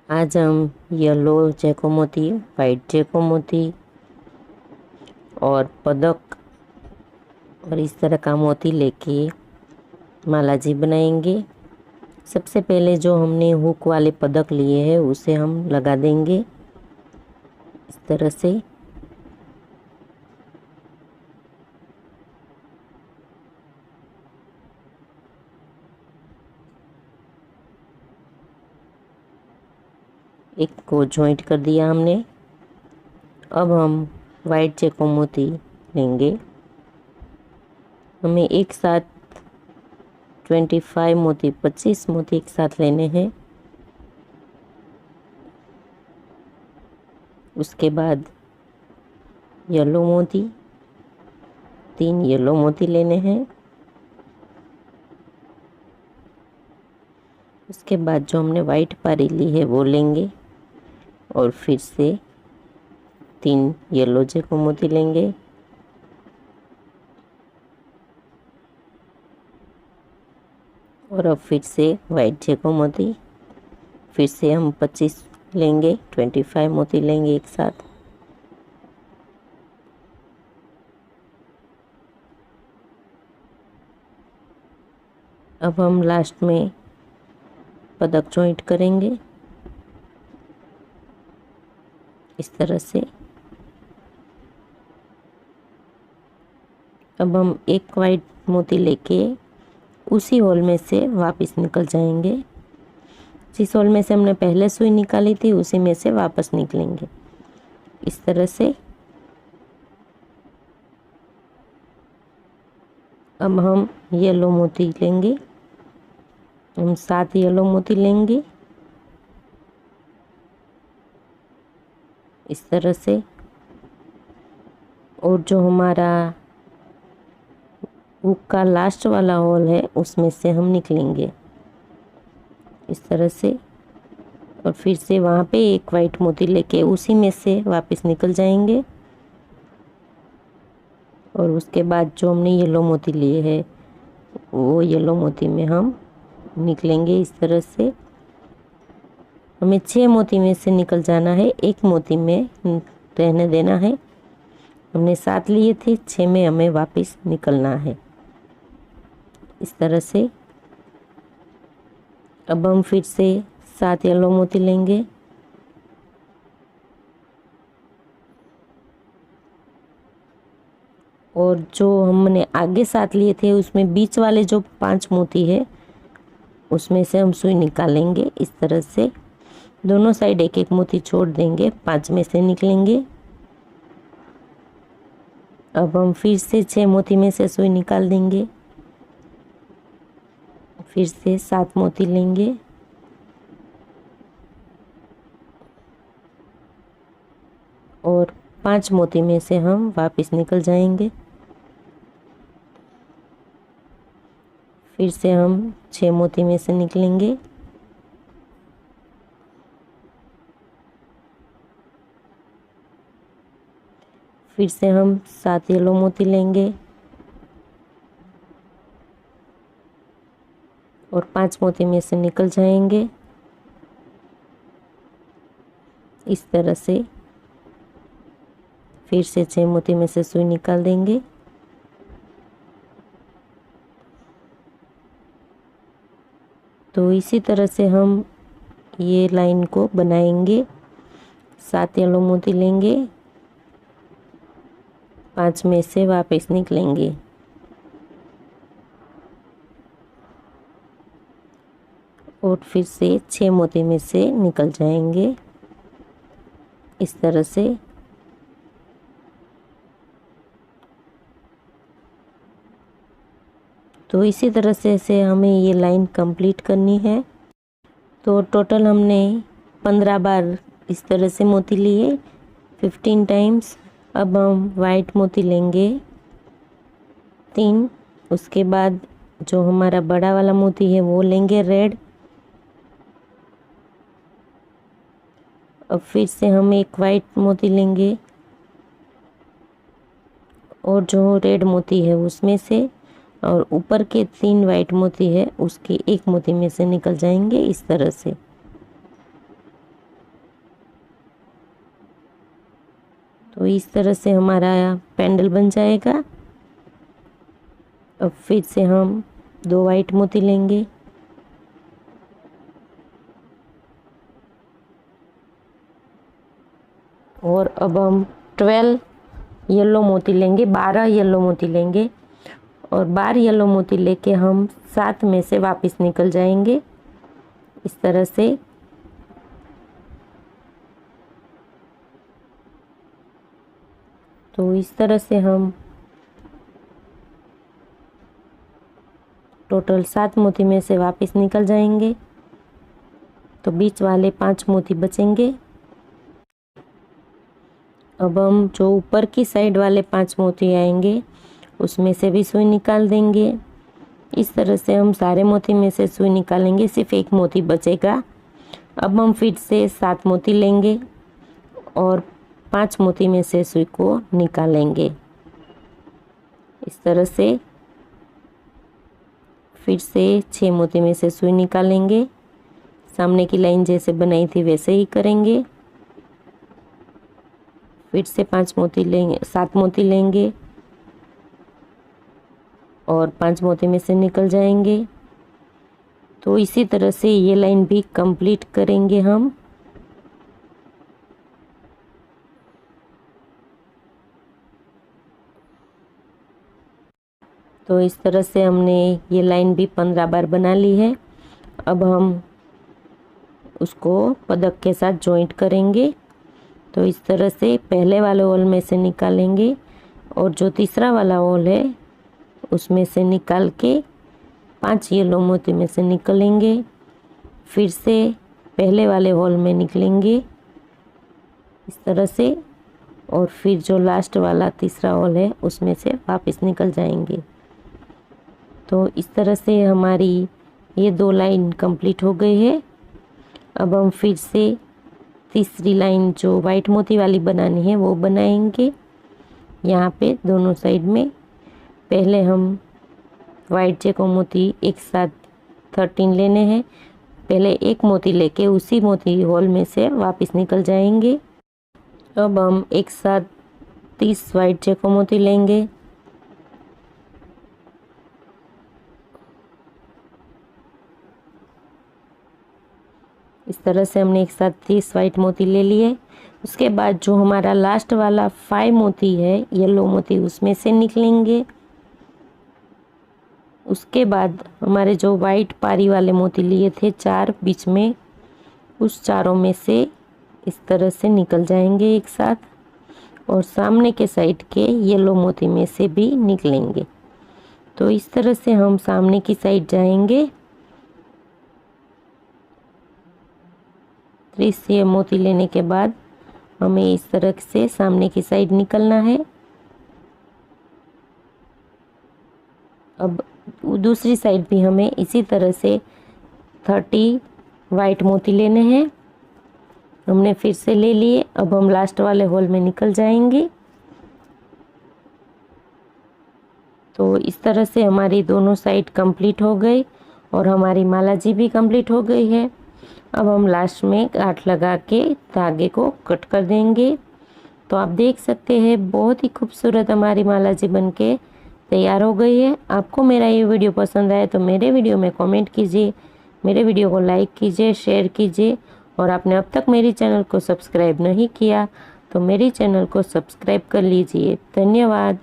आज हम येलो जैको मोती, वाइट जैको मोती और पदक और इस तरह का मोती लेके माला जी बनाएंगे। सबसे पहले जो हमने हुक वाले पदक लिए हैं उसे हम लगा देंगे इस तरह से। एक को जॉइंट कर दिया हमने। अब हम वाइट जैको मोती लेंगे। हमें एक साथ 25 मोती, 25 मोती एक साथ लेने हैं। उसके बाद येलो मोती, 3 येलो मोती लेने हैं। उसके बाद जो हमने वाइट पारी ली है वो लेंगे और फिर से 3 येलो जैको मोती लेंगे। और अब फिर से वाइट जैको मोती, फिर से हम 25 लेंगे, 25 मोती लेंगे एक साथ। अब हम लास्ट में पदक जॉइंट करेंगे इस तरह से। अब हम एक वाइट मोती लेके उसी होल में से वापस निकल जाएंगे। जिस होल में से हमने पहले सुई निकाली थी उसी में से वापस निकलेंगे इस तरह से। अब हम येलो मोती लेंगे, हम 7 येलो मोती लेंगे इस तरह से। और जो हमारा हुक का लास्ट वाला होल है उसमें से हम निकलेंगे इस तरह से। और फिर से वहाँ पे एक वाइट मोती लेके उसी में से वापस निकल जाएंगे। और उसके बाद जो हमने येलो मोती लिए है वो येलो मोती में हम निकलेंगे इस तरह से। हमें 6 मोती में से निकल जाना है, एक मोती में रहने देना है। हमने 7 लिए थे, 6 में हमें वापस निकलना है इस तरह से। अब हम फिर से 7 येलो मोती लेंगे और जो हमने आगे 7 लिए थे उसमें बीच वाले जो 5 मोती है उसमें से हम सुई निकालेंगे इस तरह से। दोनों साइड एक एक मोती छोड़ देंगे, 5 में से निकलेंगे। अब हम फिर से 6 मोती में से सुई निकाल देंगे, फिर से 7 मोती लेंगे और 5 मोती में से हम वापस निकल जाएंगे। फिर से हम 6 मोती में से निकलेंगे। फिर से हम 7 येलो मोती लेंगे और 5 मोती में से निकल जाएंगे इस तरह से। फिर से 6 मोती में से सुई निकाल देंगे। तो इसी तरह से हम ये लाइन को बनाएंगे। 7 येलो मोती लेंगे, 5 में से वापस निकलेंगे और फिर से 6 मोती में से निकल जाएंगे इस तरह से। तो इसी तरह से हमें ये लाइन कंप्लीट करनी है। तो टोटल हमने 15 बार इस तरह से मोती लिए, 15 टाइम्स। अब हम वाइट मोती लेंगे 3। उसके बाद जो हमारा बड़ा वाला मोती है वो लेंगे रेड। अब फिर से हम एक वाइट मोती लेंगे और जो रेड मोती है उसमें से, और ऊपर के 3 वाइट मोती है उसके एक मोती में से निकल जाएंगे इस तरह से। तो इस तरह से हमारा पेंडल बन जाएगा। अब फिर से हम 2 वाइट मोती लेंगे और अब हम 12 येलो मोती लेंगे, 12 येलो मोती लेंगे और 12 येलो मोती लेके हम 7 में से वापस निकल जाएंगे इस तरह से। तो इस तरह से हम टोटल 7 मोती में से वापस निकल जाएंगे। तो बीच वाले 5 मोती बचेंगे। अब हम जो ऊपर की साइड वाले 5 मोती आएंगे उसमें से भी सुई निकाल देंगे। इस तरह से हम सारे मोती में से सुई निकालेंगे, सिर्फ एक मोती बचेगा। अब हम फिर से 7 मोती लेंगे और 5 मोती में से सुई को निकालेंगे इस तरह से। फिर से 6 मोती में से सुई निकालेंगे, सामने की लाइन जैसे बनाई थी वैसे ही करेंगे। फिर से 5 मोती लेंगे, 7 मोती लेंगे और 5 मोती में से निकल जाएंगे। तो इसी तरह से ये लाइन भी कंप्लीट करेंगे हम। तो इस तरह से हमने ये लाइन भी 15 बार बना ली है। अब हम उसको पदक के साथ जॉइंट करेंगे। तो इस तरह से पहले वाले होल में से निकालेंगे और जो तीसरा वाला होल है उसमें से निकाल के 5 येलो मोती में से निकलेंगे। फिर से पहले वाले होल में निकलेंगे इस तरह से और फिर जो लास्ट वाला तीसरा होल है उसमें से वापस निकल जाएंगे। तो इस तरह से हमारी ये 2 लाइन कंप्लीट हो गई है। अब हम फिर से तीसरी लाइन जो वाइट मोती वाली बनानी है वो बनाएंगे। यहाँ पे दोनों साइड में पहले हम वाइट चेको मोती एक साथ 13 लेने हैं। पहले एक मोती लेके उसी मोती होल में से वापस निकल जाएंगे। अब हम एक साथ 30 वाइट चेको मोती लेंगे। इस तरह से हमने एक साथ 30 वाइट मोती ले लिए। उसके बाद जो हमारा लास्ट वाला 5 मोती है येलो मोती उसमें से निकलेंगे। उसके बाद हमारे जो वाइट पारी वाले मोती लिए थे 4 बीच में, उस चारों में से इस तरह से निकल जाएंगे एक साथ और सामने के साइड के येलो मोती में से भी निकलेंगे। तो इस तरह से हम सामने की साइड जाएंगे। 30 ये मोती लेने के बाद हमें इस तरह से सामने की साइड निकलना है। अब दूसरी साइड भी हमें इसी तरह से 30 वाइट मोती लेने हैं। हमने फिर से ले लिए। अब हम लास्ट वाले होल में निकल जाएंगे। तो इस तरह से हमारी दोनों साइड कंप्लीट हो गई और हमारी माला जी भी कंप्लीट हो गई है। अब हम लास्ट में गांठ लगा के धागे को कट कर देंगे। तो आप देख सकते हैं बहुत ही खूबसूरत हमारी माला जी बनके तैयार हो गई है। आपको मेरा ये वीडियो पसंद आए तो मेरे वीडियो में कमेंट कीजिए, मेरे वीडियो को लाइक कीजिए, शेयर कीजिए और आपने अब तक मेरी चैनल को सब्सक्राइब नहीं किया तो मेरी चैनल को सब्सक्राइब कर लीजिए। धन्यवाद।